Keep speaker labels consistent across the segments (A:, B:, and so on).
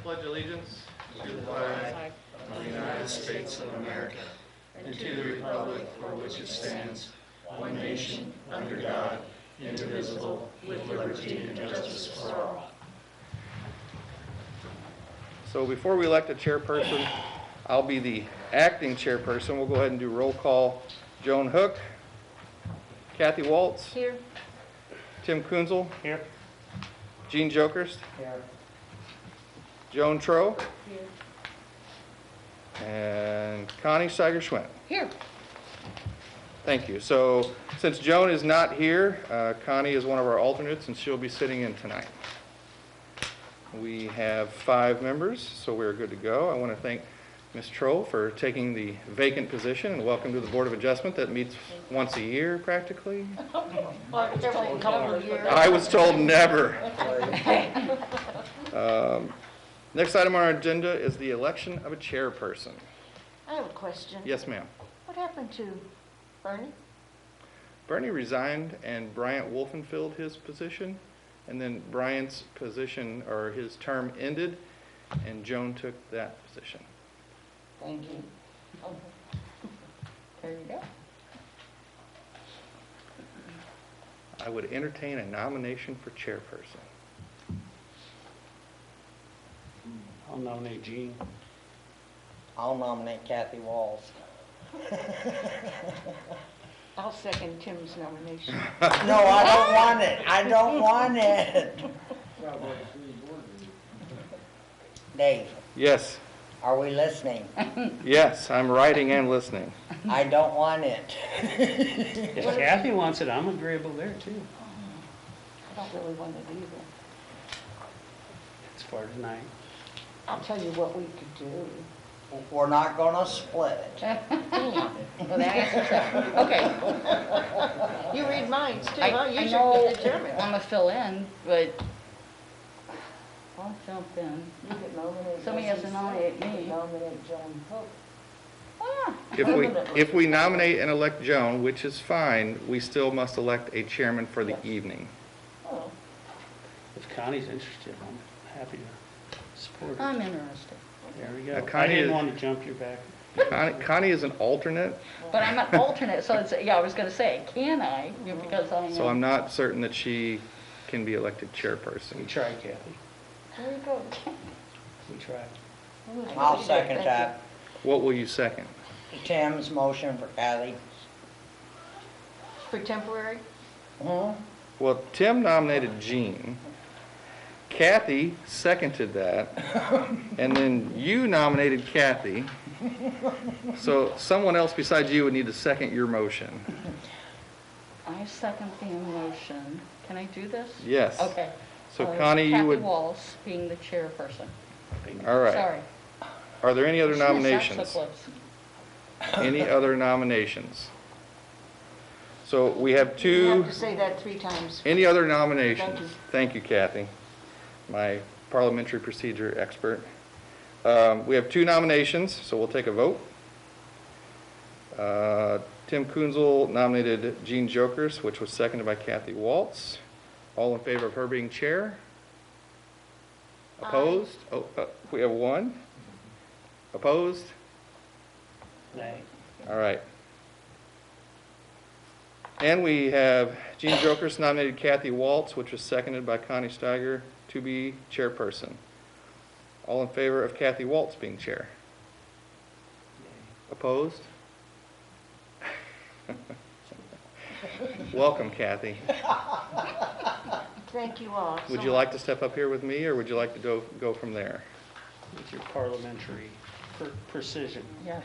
A: pledge allegiance to the flag of the United States of America and to the republic for which it stands, one nation, under God, indivisible, with liberty and justice for all. So before we elect a chairperson, I'll be the acting chairperson. We'll go ahead and do roll call. Joan Hook. Kathy Waltz.
B: Here.
A: Tim Kunzel.
C: Here.
A: Jean Jokerst.
C: Here.
A: Joan Tro.
B: Here.
A: And Connie Steiger-Schwent.
B: Here.
A: Thank you. So since Joan is not here, Connie is one of our alternates, and she'll be sitting in tonight. We have 5 members, so we're good to go. I want to thank Ms. Tro for taking the vacant position, and welcome to the Board of Adjustment that meets once a year practically. I was told never. Next item on our agenda is the election of a chairperson.
B: I have a question.
A: Yes, ma'am.
B: What happened to Bernie?
A: Bernie resigned and Bryant Wolfen filled his position, and then Bryant's position or his term ended and Joan took that position.
B: Thank you. Oh. There you go.
A: I would entertain a nomination for chairperson.
C: I'll nominate Jean.
D: I'll nominate Kathy Walls.
B: I'll second Tim's nomination.
D: No, I don't want it. I don't want it. Dave,
A: Yes.
D: are we listening?
A: Yes, I'm writing and listening.
D: I don't want it.
C: If Kathy wants it, I'm agreeable there too.
B: I don't really want it either.
C: It's for tonight.
B: I'll tell you what we could do.
D: We're not gonna split it.
B: Well, that answers that. Okay. You read minds too, huh?
E: I
B: You
E: know
B: should determine.
E: I'm gonna fill in, but I'll jump in.
B: You could nominate.
E: Somebody has to nominate
B: You could
E: me.
B: nominate Joan Hook.
E: Ah,
A: If we nominate and elect Joan, which is fine, we still must elect a chairman for the evening.
B: Oh,
C: If Connie's interested, I'm happy to support her.
E: I'm interested.
C: There we go.
A: Connie
C: I didn't
A: is-
C: want to jump your back.
A: Connie is an alternate,
E: But I'm an alternate, so it's, yeah, I was gonna say, can I? Because I am.
A: so I'm not certain that she can be elected
C: We
A: chairperson.
C: tried, Kathy.
B: there you go.
C: We tried.
D: I'll second that.
A: What will you second?
D: Tim's motion for Kathy.
B: For temporary?
D: Hmm?
A: Well, Tim nominated Jean. Kathy seconded that, and then you nominated Kathy. So someone else besides you would need to second your motion.
E: I second the motion. Can I do this?
A: Yes.
E: Okay.
A: So Connie, you would,
E: Kathy Walls being the chairperson.
A: all right.
E: Sorry.
A: Are there any other
E: Shouldn't have sat
A: nominations?
E: so close.
A: Any other nominations? So we have
B: You have
A: two,
B: to say that 3 times.
A: any other nominations?
B: Thank you.
A: Thank you, Kathy, my parliamentary procedure expert. We have 2 nominations, so we'll take a vote. Tim Kunzel nominated Jean Jokers, which was seconded by Kathy Waltz. All in favor of her being chair? Opposed? Oh, we have 1. Opposed?
C: Nay.
A: All right. And we have Jean Jokers nominated Kathy Waltz, which was seconded by Connie Steiger, to be chairperson. All in favor of Kathy Waltz being chair? Opposed? Welcome, Kathy.
B: Thank you all.
A: Would
B: so
A: you like to step up here with me, or would you like to go from there?
C: With your parliamentary precision.
E: Yes.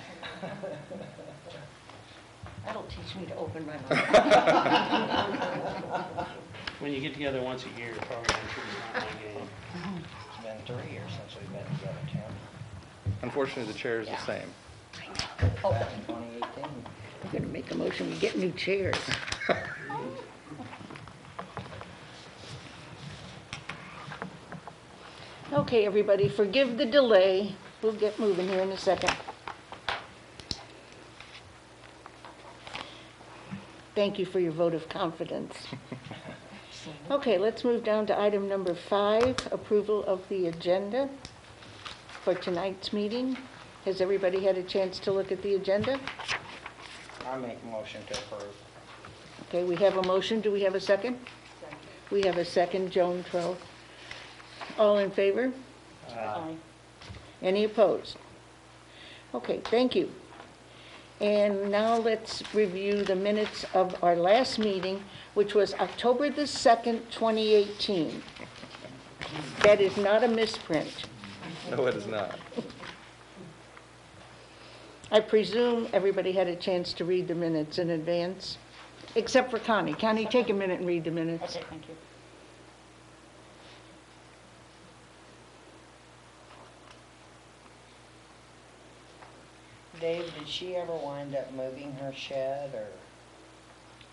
B: That'll teach me to open my mouth.
C: When you get together once a year, parliamentary is not my game.
D: It's been 3 years since we've been together, Tim.
A: Unfortunately, the chair is the same.
D: Back in 2018.
B: We're gonna make a motion, we get new chairs. Okay, everybody, forgive the delay. We'll get moving here in a second. Thank you for your vote of confidence. Okay, let's move down to item number 5, approval of the agenda. for tonight's meeting. Has everybody had a chance to look at the agenda?
D: I make a motion to approve.
B: Okay, we have a motion. Do we have a second? We have a second, Joan Troll. All in favor?
E: Aye.
B: Any opposed? Okay, thank you. And now let's review the minutes of our last meeting, which was October the 2nd, 2018. That is not a misprint.
A: No, it is not.
B: I presume everybody had a chance to read the minutes in advance, except for Connie. Connie, take a minute and read the minutes.
E: Okay, thank you.
D: Dave, did she ever wind up moving her shed, or?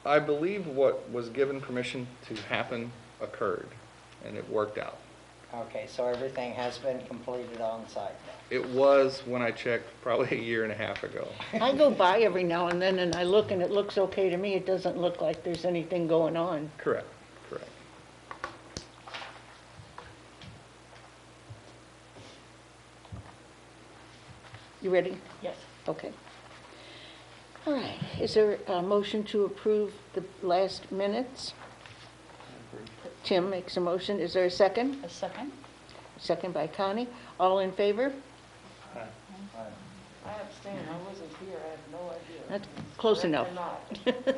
A: I believe what was given permission to happen occurred, and it worked out.
D: Okay, so everything has been completed on site now?
A: It was, when I checked, probably a year and a half ago.
B: I go by every now and then and I look and it looks okay to me. It doesn't look like there's anything going on.
A: Correct, correct.
B: You ready?
E: Yes.
B: Okay. All right, is there a motion to approve the last minutes? Tim makes a motion. Is there a second?
E: A second?
B: Second by Connie. All in favor?
E: I abstain, I wasn't here, I have no idea.
B: That's close enough.
E: Correct or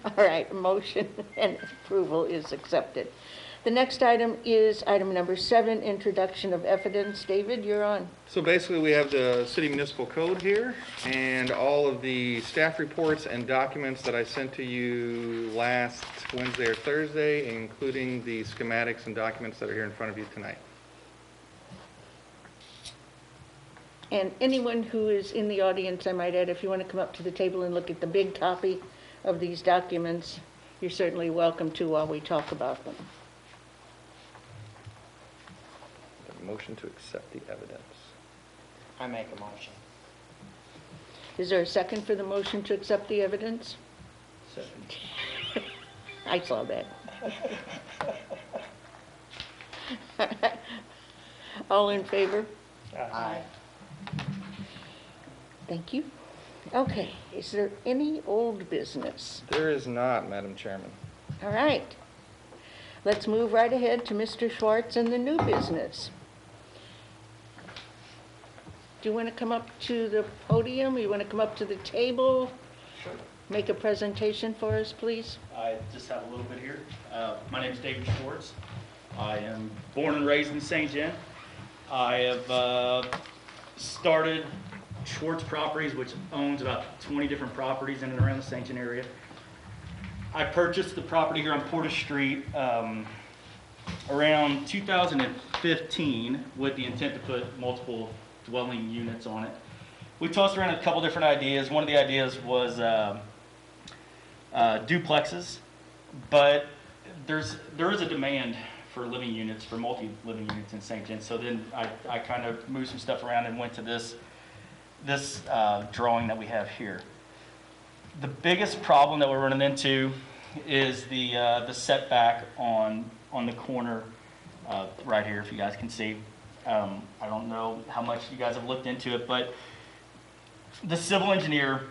E: not.
B: All right, motion and approval is accepted. The next item is item number 7, introduction of evidence. David, you're on.
A: So basically, we have the city municipal code here, and all of the staff reports and documents that I sent to you last Wednesday or Thursday, including the schematics and documents that are here in front of you tonight.
B: And anyone who is in the audience, I might add, if you want to come up to the table and look at the big copy of these documents, you're certainly welcome to while we talk about them.
A: Motion to accept the evidence.
D: I make a motion.
B: Is there a second for the motion to accept the evidence?
A: Second.
B: I saw that. All in favor?
D: Aye.
B: Thank you. Okay, is there any old business?
A: There is not, Madam Chairman.
B: All right. Let's move right ahead to Mr. Schwartz and the new business. Do you want to come up to the podium? You want to come up to the table?
F: Sure.
B: Make a presentation for us, please?
F: I just have a little bit here. My name is David Schwartz. I am born and raised in St. John. I have started Schwartz Properties, which owns about 20 different properties in and around the St. John area. I purchased the property here on Porter Street around 2015 with the intent to put multiple dwelling units on it. We tossed around a couple different ideas. One of the ideas was duplexes, but there is a demand for living units, for multi-living units in St. John. So then I kind of moved some stuff around and went to this drawing that we have here. The biggest problem that we're running into is the setback on the corner right here, if you guys can see. I don't know how much you guys have looked into it, but the civil engineer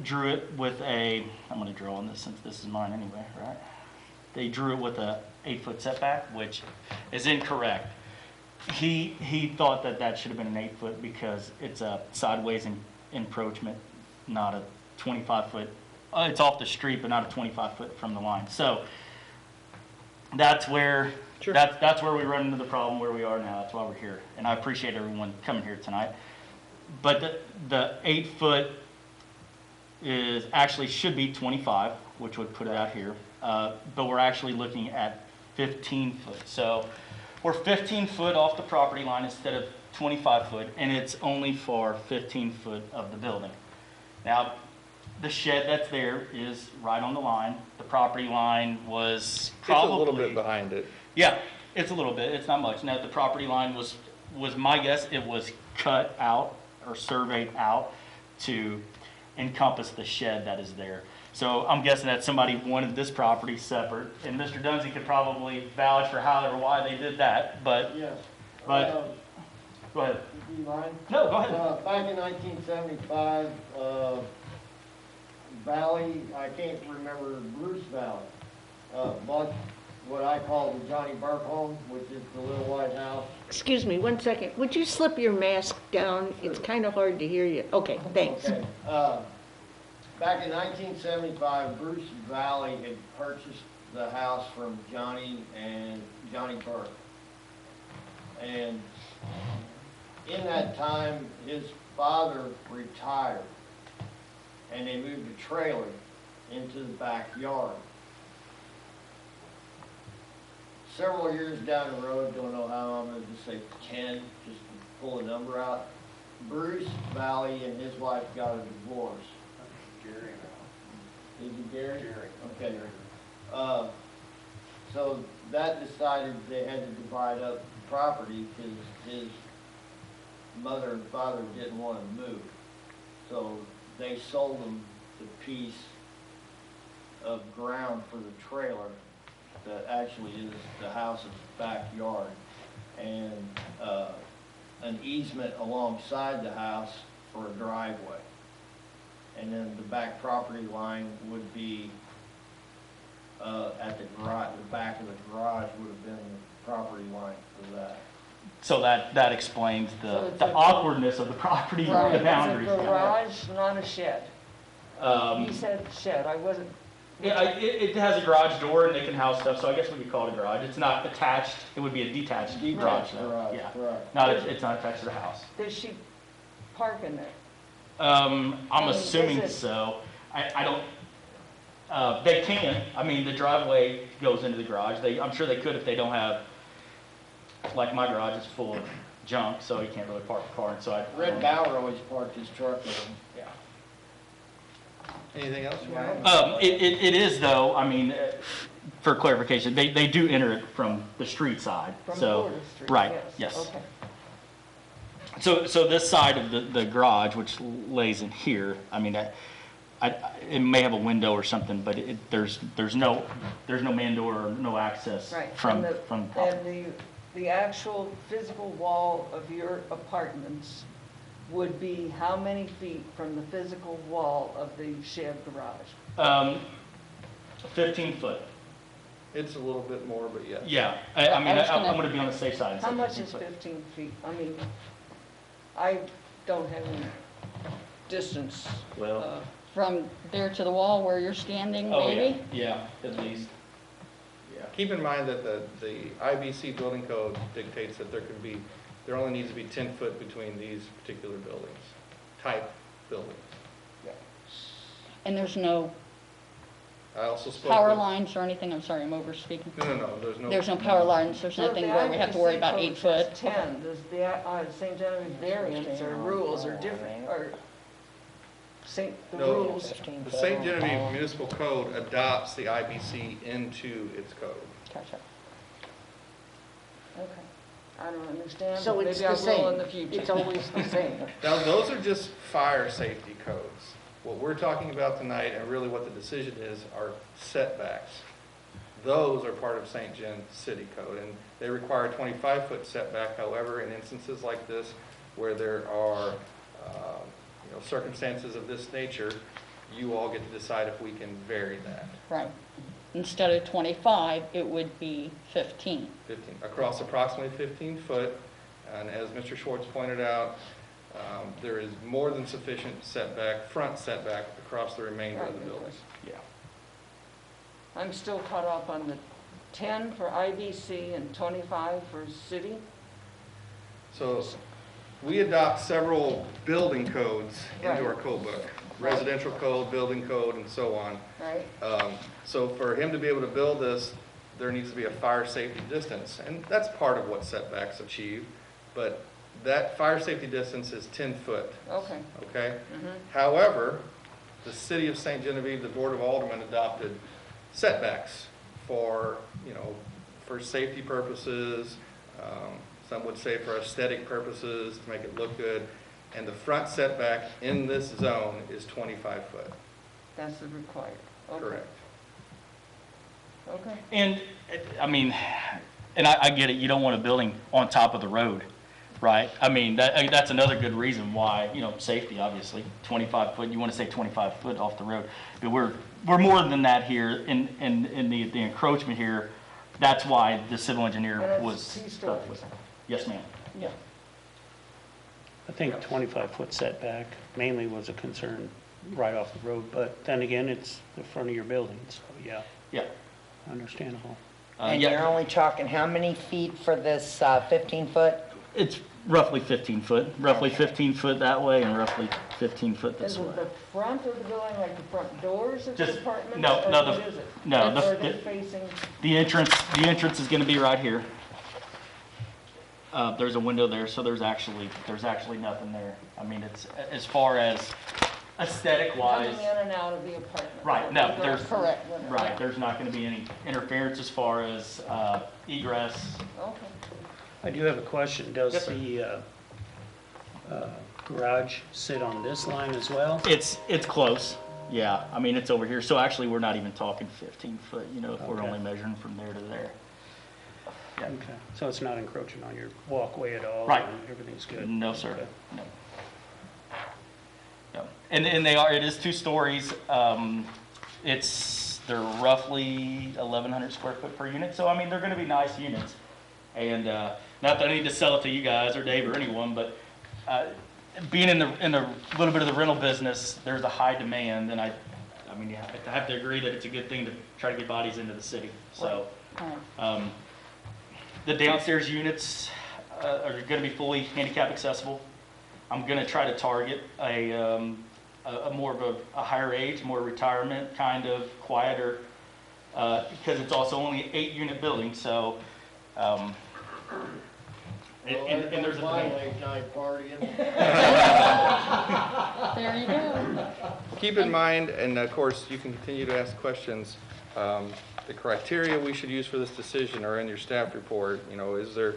F: drew it with I'm going to draw on this since this is mine anyway, right? They drew it with a 8-foot setback, which is incorrect. He thought that should have been an 8-foot because it's a sideways encroachment, not a 25-foot. It's off the street, but not a 25-foot from the line. So that's where
A: Sure.
F: that's where we run into the problem where we are now. That's why we're here, and I appreciate everyone coming here tonight. But the 8-foot is actually should be 25, which would put it out here. But we're actually looking at 15 foot. So we're 15 foot off the property line instead of 25 foot, and it's only for 15 foot of the building. Now, the shed that's there is right on the line. The property line was probably...
A: It's a little bit behind it.
F: Yeah, it's a little bit. It's not much. Now, the property line was my guess, it was cut out or surveyed out to encompass the shed that is there. So I'm guessing that somebody wanted this property separate, and Mr. Dunsey could probably vouch for how or why they did that, but
C: Yes.
F: Go ahead.
G: Do you mind?
F: No, go ahead.
G: Back in 1975, Valley, I can't remember, Bruce Valley, bought what I call the Johnny Burke home, which is the little white house.
B: Excuse me, 1 second. Would you slip your mask down? It's kind of hard to hear you. Okay, thanks.
G: Okay. Back in 1975, Bruce Valley had purchased the house from Johnny and Johnny Burke. And in that time, his father retired, and they moved a trailer into the backyard. Several years down the road, don't know how, I'm going to just say 10, just to pull a number out, Bruce Valley and his wife got a divorce.
H: Gary.
G: Is it Gary?
H: Gary.
G: Okay. So that decided they had to divide up the property because his mother and father didn't want to move. So they sold them the piece of ground for the trailer that actually is the house's backyard, and an easement alongside the house for a driveway. And then the back property line would be at the garage, the back of the garage would have been the property line for that.
F: So that explains
D: So it's
F: the
D: a-
F: awkwardness of the property,
D: Right,
F: the boundaries.
D: It's a garage, not a shed. You said shed, I wasn't.
F: Yeah, it has a garage door and they can house stuff, so I guess we could call it a garage. It's not attached, it would be a detached garage though,
G: Garage,
F: yeah.
G: right.
F: Not, it's not attached to the house.
D: Does she park in there?
F: I'm
D: mean,
F: assuming
D: is it-
F: so. I don't, they can, I mean, the driveway goes into the garage. I'm sure they could if they don't have, like my garage is full of junk, so you can't really park the car, and so
G: Red Bauer always parked his truck in.
F: Yeah.
A: Anything else you want?
F: It is though, I mean, for clarification, they do enter it from the street side,
D: From
F: so.
D: Florida Street?
F: Right, yes.
D: Okay.
F: So this side of the garage, which lays in here, I mean, it may have a window or something, but there's no man door or no access
D: Right.
F: from
D: And
F: the property.
D: And the actual physical wall of your apartments would be how many feet from the physical wall of the shed garage?
F: 15 foot.
A: It's a little bit more, but yes.
F: Yeah, I mean,
E: I was
F: I'm
E: gonna-
F: gonna be on the safe side and say
D: How much
F: 15
D: is
F: foot.
D: 15 feet? I mean, I don't have any distance.
F: Well,
E: From there to the wall where you're standing,
F: oh yeah,
E: maybe?
F: yeah, at least.
A: Yeah. Keep in mind that the IBC building code dictates that there only needs to be 10 foot between these particular buildings, type buildings.
E: And there's no
A: I also spoke
E: power
A: with-
E: lines or anything? I'm sorry, I'm over speaking.
A: No, there's no.
E: There's no power lines, there's
D: So if
E: nothing
D: the
E: where we have to worry
D: IBC
E: about
D: code
E: 8
D: says
E: foot.
D: 10, does the St. Genevieve variants or rules are different, or the
A: No.
D: rules?
A: The St. Genevieve Municipal Code adopts the IBC into its code.
E: Gotcha.
D: Okay. I don't understand,
B: So
D: but
B: it's
D: maybe I
B: the
D: will in
B: same.
D: the future.
B: It's always the same.
A: Now, those are just fire safety codes. What we're talking about tonight, and really what the decision is, are setbacks. Those are part of St. Gen City Code, and they require a 25-foot setback. However, in instances like this, where there are circumstances of this nature, you all get to decide if we can vary that.
E: Right. Instead of 25, it would be 15.
A: 15, across approximately 15 foot, and as Mr. Schwartz pointed out, there is more than sufficient setback, front setback, across the remainder of the building.
F: Yeah.
D: I'm still caught up on the 10 for IBC and 25 for city.
A: So we adopt several building codes into our
D: Right.
A: code book, residential code, building code, and so on.
D: Right.
A: So for him to be able to build this, there needs to be a fire safety distance, and that's part of what setbacks achieve, but that fire safety distance is 10 foot,
D: Okay.
A: okay?
D: Mhm.
A: However, the city of St. Genevieve, the Board of Aldermen adopted setbacks for, for safety purposes, some would say for aesthetic purposes, to make it look good, and the front setback in this zone is 25 foot.
D: That's the required. Okay.
A: Correct.
D: Okay.
F: And, I mean, and I get it, you don't want a building on top of the road. right? I mean, that's another good reason why, safety, obviously, 25 foot, you want to say 25 foot off the road. But we're more than that here in the encroachment here. That's why the civil engineer
D: And
F: was.
D: it's 2 stories.
F: Yes, ma'am.
D: Yeah.
C: I think 25-foot setback mainly was a concern right off the road, but then again, it's the front of your building, so yeah,
F: Yeah.
C: understandable.
H: And
F: Yeah.
H: you're only talking how many feet for this 15-foot?
F: It's roughly 15 foot, roughly 15 foot that way and roughly 15 foot this
D: Is
F: way.
D: it the front of the building, like the front doors of the
F: Just-
D: apartments?
F: no,
D: or
F: no,
D: what is it?
F: no,
D: Or are they facing,
F: The entrance is going to be right here. There's a window there, so there's actually nothing there. I mean, it's as far as aesthetic wise.
D: coming in and out of the apartment?
F: Right, no, there's,
D: Correct.
F: right, there's not going to be any interference as far as egress.
D: Okay.
C: I do have a question. Does
F: Yes, sir.
C: the garage sit on this line as well?
F: It's close, yeah. I mean, it's over here, so actually, we're not even talking 15 foot, if we're
C: Okay.
F: only measuring from there to there. Yeah.
C: Okay, so it's not encroaching on your walkway at all?
F: Right.
C: And everything's good?
F: No, sir.
C: Okay.
F: No. No. And it is 2 stories. They're roughly 1,100 square foot per unit. So, I mean, they're going to be nice units. And not that I need to sell it to you guys or Dave or anyone, but being in the little bit of the rental business, there's a high demand. And I mean, you have to agree that it's a good thing to try to get bodies into the city. So, the downstairs units are going to be fully handicap accessible. I'm going to try to target a more of a higher age, more retirement, kind of quieter, because it's also only an 8-unit building. So, and there's a
G: my
F: demand.
G: late night partying.
E: There you go.
A: Keep in mind, and of course, you can continue to ask questions, the criteria we should use for this decision are in your staff report. Is there,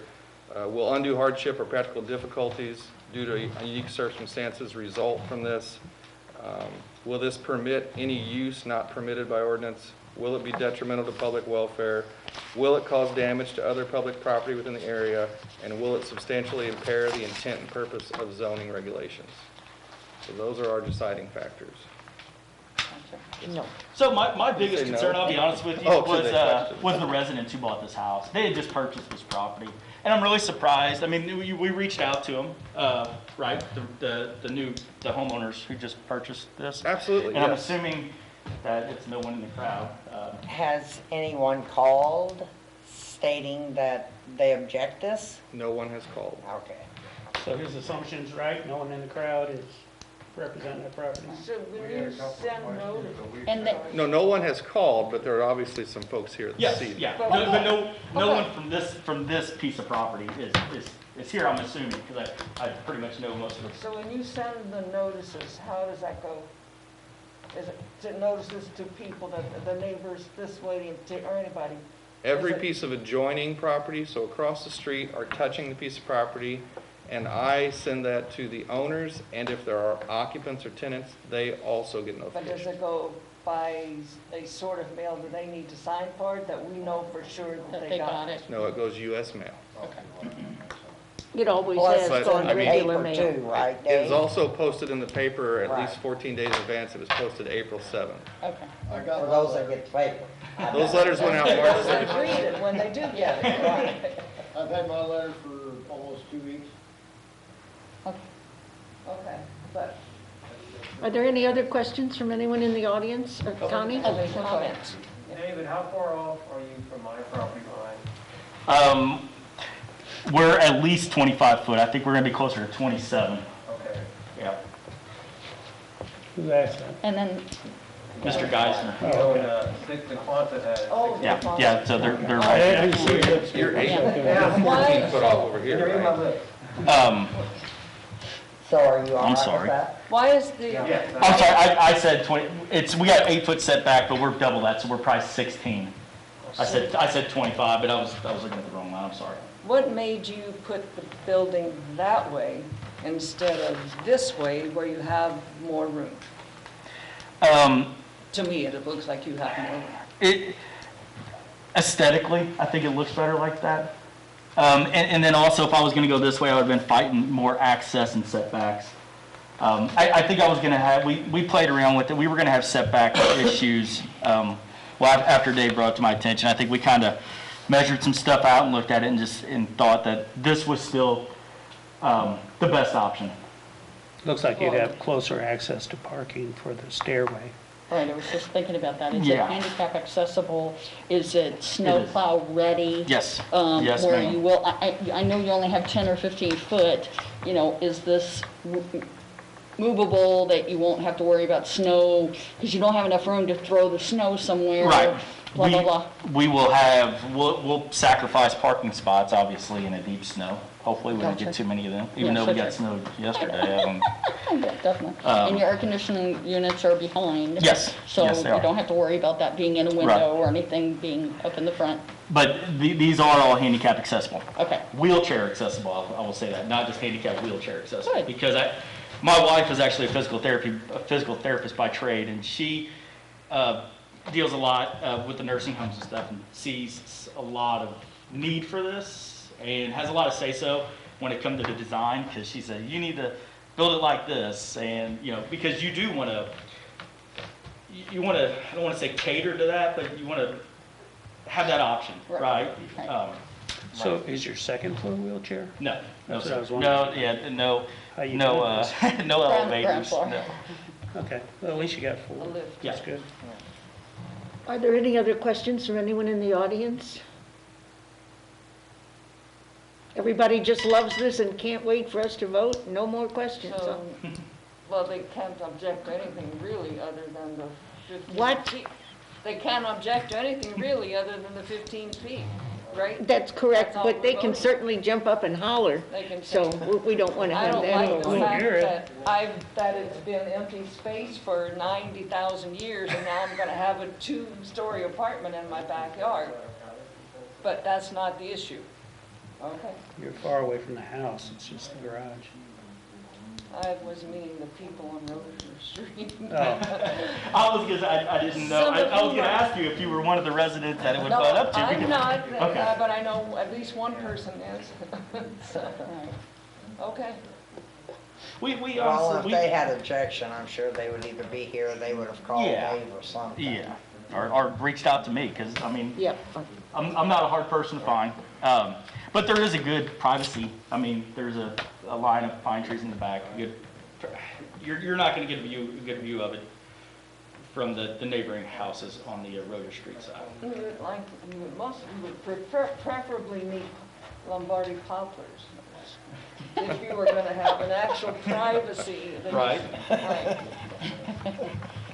A: will undue hardship or practical difficulties due to unique circumstances result from this? Will this permit any use not permitted by ordinance? Will it be detrimental to public welfare? Will it cause damage to other public property within the area? And will it substantially impair the intent and purpose of zoning regulations? So those are our deciding factors.
B: No.
F: So my biggest
A: say no?
F: concern, I'll be honest with you,
A: Oh, should they question?
F: was the residents who bought this house. They had just purchased this property, and I'm really surprised. I mean, we reached out to them, right? The homeowners who just purchased this.
A: Absolutely,
F: And I'm
A: yes.
F: assuming that it's no one in the crowd.
H: Has anyone called stating that they object this?
A: No one has called.
H: Okay.
C: So his assumption's right, no one in the crowd is representing the property?
D: So when you send notice,
E: And the,
A: No one has called, but there are obviously some folks here that
F: Yes,
A: see.
F: yeah.
D: But-
F: But no
D: Okay.
F: one from this piece of property is here, I'm assuming, because I pretty much know most of them.
D: so when you send the notices, how does that go? Is it notices to people, that the neighbors this way, or anybody?
A: Every
D: Is it-
A: piece of adjoining property, so across the street, are touching the piece of property, and I send that to the owners, and if there are occupants or tenants, they also get
D: But does
A: notification.
D: it go by a sort of mail, do they need to sign for it, that we know for sure that they got it?
A: No, it goes US mail.
B: It always
H: Plus,
B: has
A: But,
H: it's
B: gone
H: on the
B: regular
H: paper
B: mail.
H: too, right,
A: It is
H: Dave?
A: also posted in the paper at
H: Right.
A: least 14 days in advance. It was posted April 7th.
E: okay.
G: I got
H: For
G: my
H: those that
G: letter.
H: get the paper.
A: Those letters went out March
D: Those that
A: 6th.
D: read it when they do get it, right?
G: I've had my letter for almost 2 weeks.
D: Okay, but,
B: Are there any other questions from anyone in the audience? Connie?
D: comments.
I: David, how far off are you from my property line?
F: We're at least 25 foot. I think we're going to be closer to 27.
I: Okay.
F: Yeah.
C: Who asked that?
E: And then,
F: Mr. Geisner.
I: You own 6 and Quonset has.
D: Oh,
F: Yeah, so they're
C: I
F: right
C: didn't see it.
A: You're
I: Yeah.
A: 14 foot off over here,
I: You're in my
A: right?
I: list.
F: there.
H: So are you all
F: I'm
H: right
F: sorry.
H: with that?
D: Why is the,
I: Yes.
F: I'm sorry, I said 20, we got 8-foot setback, but we're double that, so we're probably 16. I said 25, but I was looking at the wrong line, I'm sorry.
D: what made you put the building that way instead of this way where you have more room? To me, it looks like you have more room.
F: Aesthetically, I think it looks better like that. And then also, if I was gonna go this way, I would've been fighting more access and setbacks. I think I was gonna have, we played around with it, we were gonna have setback issues, well, after Dave brought it to my attention. I think we kinda measured some stuff out and looked at it and thought that this was still, the best option.
C: Looks like you'd have closer access to parking for the stairway.
E: Right, I was just thinking about that. Is it
F: Yeah.
E: handicap accessible? Is it snowplow ready?
F: Yes, yes,
E: Where
F: ma'am.
E: you will, I know you only have 10 or 15 foot, you know, is this movable that you won't have to worry about snow? Because you don't have enough room to throw the snow somewhere.
F: Right.
E: Blah, blah, blah.
F: We will have, we'll sacrifice parking spots, obviously, in a deep snow. Hopefully, we don't get
E: Gotcha.
F: too many of them, even
E: Yeah,
F: though we
E: sure.
F: got snowed yesterday.
E: Yeah, definitely. And your air conditioning units are behind.
F: Yes,
E: So
F: yes, they
E: you
F: are.
E: don't have to worry about that being in a
F: Right.
E: window or anything being up in the front.
F: But these are all handicap accessible.
E: Okay.
F: Wheelchair accessible, I will say that, not just handicap, wheelchair accessible.
E: Good.
F: Because my wife is actually a physical therapist by trade, and she deals a lot with the nursing homes and stuff, and sees a lot of need for this, and has a lot of say-so when it comes to the design, because she said, you need to build it like this, and, you know, because you do want to, I don't want to say cater to that, but you want to have that option, right?
E: Right.
C: So is your second floor wheelchair?
F: No, no,
C: That's what I was
F: sir.
C: wondering.
F: No, yeah, no,
C: How you
F: no,
C: doing this?
F: no
E: Ground
F: elevators,
E: floor.
F: no.
C: Okay, well, at least you got
E: A
C: four.
E: lift.
C: That's good.
B: Are there any other questions from anyone in the audience? Everybody just loves this and can't wait for us to vote? No more questions? huh?
D: So, well, they can't object to anything really other than the 15
B: What?
D: feet. They can't object to anything really other than the 15 feet, right?
B: That's correct,
D: That's all
B: but they
D: we're
B: can
D: voting.
B: certainly jump up and holler.
D: They can
B: So
D: say,
B: we don't want to
D: I
B: have
D: don't
B: that.
D: like the
C: We'll
D: fact
C: hear it.
D: that it's been empty space for 90,000 years and now I'm gonna have a 2-story apartment in my backyard. But that's not the issue. Okay,
C: You're far away from the house, it's just the garage.
D: I was meaning the people on Rozier Street.
C: Oh,
F: I was gonna, I didn't know,
D: Some
F: I
D: of
F: was
D: them
F: gonna
D: are-
F: ask you if you were one of the residents that it would
D: No,
F: butt up to.
D: I'm
F: because-
D: not,
F: Okay.
D: but I know at least one person is. So, okay.
F: We
H: Well,
F: honestly,
H: if they had objection, I'm sure they would either be here or they would have called
F: Yeah.
H: Dave or something.
F: yeah, or reached out to me, because, I mean,
B: Yep.
F: I'm not a hard person to find. But there is a good privacy. I mean, there's a line of pine trees in the back. You're not gonna get a good view of it from the neighboring houses on the Rozier Street side.
D: You would preferably meet Lombardi poplars. If you were gonna have an actual privacy. then-
F: Right.
D: Right.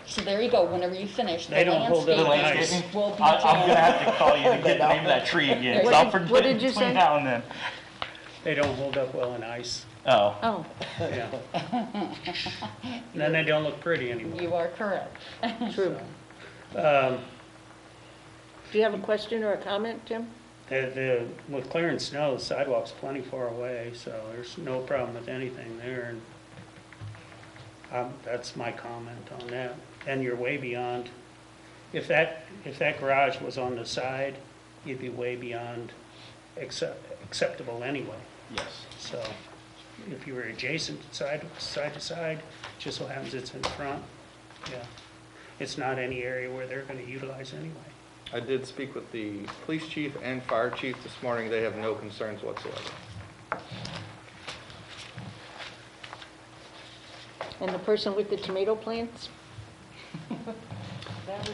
E: So there you go, whenever you finish, the
C: They don't hold up
F: The
E: landscape
C: nice.
F: landscaping,
E: will be
F: I'm gonna
E: done.
F: have to call you to get the name of that tree again, 'cause I'll forget
B: What did you
F: between
B: say?
F: now and then.
C: they don't hold up well in ice,
F: Oh,
B: Oh,
C: yeah. And then they don't look pretty anymore.
E: You are correct.
B: true.
C: Um,
B: Do you have a question or a comment, Tim?
C: With clearing snow, the sidewalk's plenty far away, so there's no problem with anything there. And that's my comment on that. And you're way beyond, if that garage was on the side, you'd be way beyond acceptable anyway.
F: yes.
C: So if you were adjacent side to side, just so happens it's in front, yeah. It's not any area where they're gonna utilize anyway.
A: I did speak with the police chief and fire chief this morning. They have no concerns whatsoever.
B: And the person with the tomato plants?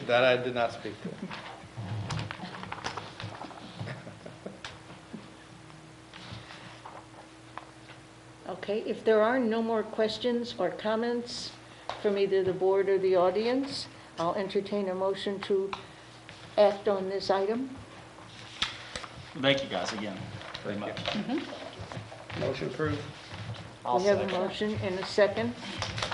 A: That I did not speak to.
B: Okay, if there are no more questions or comments from either the board or the audience, I'll entertain a motion to act on this item.
F: Thank you guys again, very much.
C: Motion approved.
B: We have a motion and a second.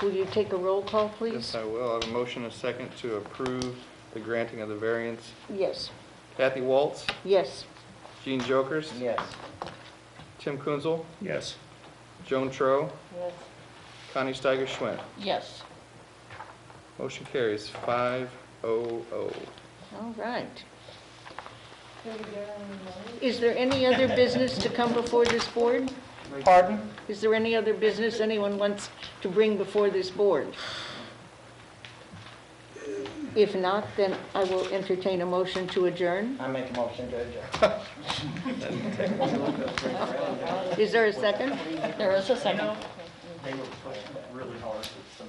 B: Will you take a roll call, please?
A: Yes, I will. I have a motion and a second to approve the granting of the variance.
B: Yes.
A: Kathy Waltz,
B: Yes.
A: Gene Jokers,
H: Yes.
A: Tim Kunzel,
C: Yes.
A: Joan Tro,
D: Yes.
A: Connie Steiger Schwint.
E: Yes.
A: Motion carries 5-0-0.
B: All right. Is there any other business to come before this board?
H: Pardon?
B: Is there any other business anyone wants to bring before this board? If not, then I will entertain a motion to adjourn.
H: I make a motion to adjourn.
B: Is there a second?
E: There is a second.
F: They were pushing really hard for some